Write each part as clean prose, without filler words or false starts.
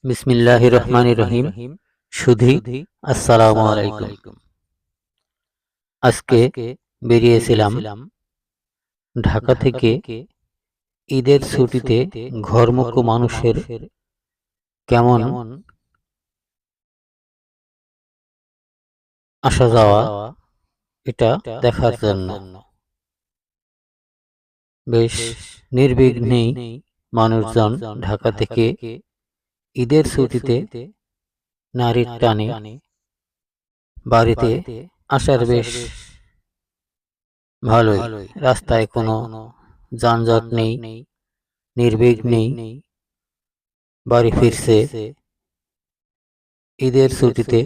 বিসমিল্লাহির রহমানির রহিম। সুধী আসসালামু আলাইকুম। আজকে বেরিয়েছিলাম ঢাকা থেকে ঈদের ছুটিতে। ঘরমুখো মানুষের কেমন আসা যাওয়া এটা দেখার জন্য। বেশ নির্বিঘ্নেই মানুষজন ঢাকা থেকে ঈদের ছুটিতে নারীর টানে বাড়িতে আসার বেশ ভালোই। রাস্তায় কোনো যানজট নেই, নির্বিঘ্নেই বাড়ি ফিরছে ঈদের ছুটিতে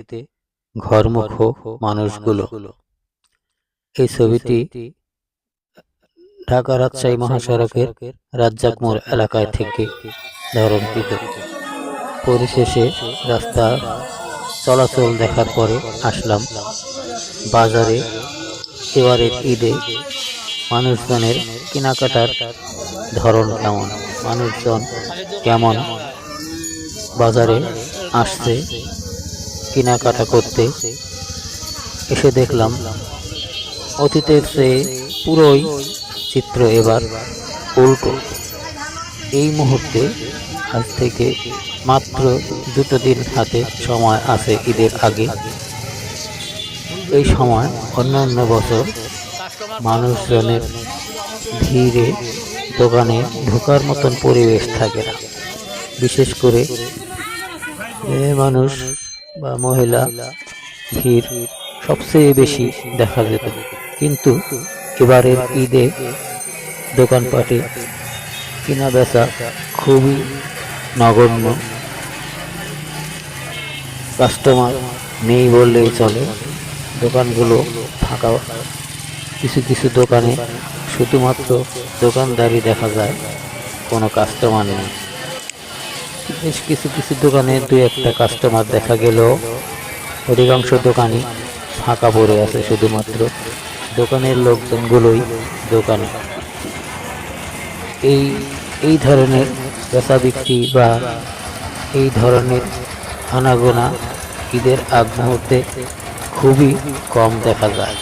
ঘরমুখো মানুষগুলো। এই ছবিটি ঢাকা রাজশাহী মহাসড়কের রাজ্জাক মোড় এলাকায় থেকে ধারণকৃত। পরিশেষে রাস্তা চলাচল দেখার পরে আসলাম বাজারে। এবারের ঈদে মানুষজনের কেনাকাটার ধরন কেমন, মানুষজন কেমন বাজারে আসছে কেনাকাটা করতে। এসে দেখলাম অতীতের চেয়ে পুরোই চিত্র এবার উল্টো। এই মুহূর্তে আজ থেকে মাত্র 2 দিন হাতে সময় আছে ঈদের আগে। এই সময় অন্যান্য বছর মানুষজনের ভিড়ে দোকানে ঢোকার মতন পরিবেশ থাকে না। বিশেষ করে মেয়ে মানুষ বা মহিলা ভিড় সবচেয়ে বেশি দেখা যেত। কিন্তু এবারের ঈদে দোকানপাটে কেনা বেচা খুবই নগণ্য, কাস্টমার নেই বললেই চলে। দোকানগুলো ফাঁকা, কিছু কিছু দোকানে শুধুমাত্র দোকানদারি দেখা যায়, কোনো কাস্টমার নেই। বেশ কিছু কিছু দোকানে 2-1টা কাস্টমার দেখা গেলেও অধিকাংশ দোকানই ফাঁকা পড়ে আছে। শুধুমাত্র দোকানের লোকজনগুলোই দোকানে। এই ধরনের বেচা বিক্রি বা এই ধরনের আনাগোনা ঈদের আগ মুহূর্তে খুবই কম দেখা যায়।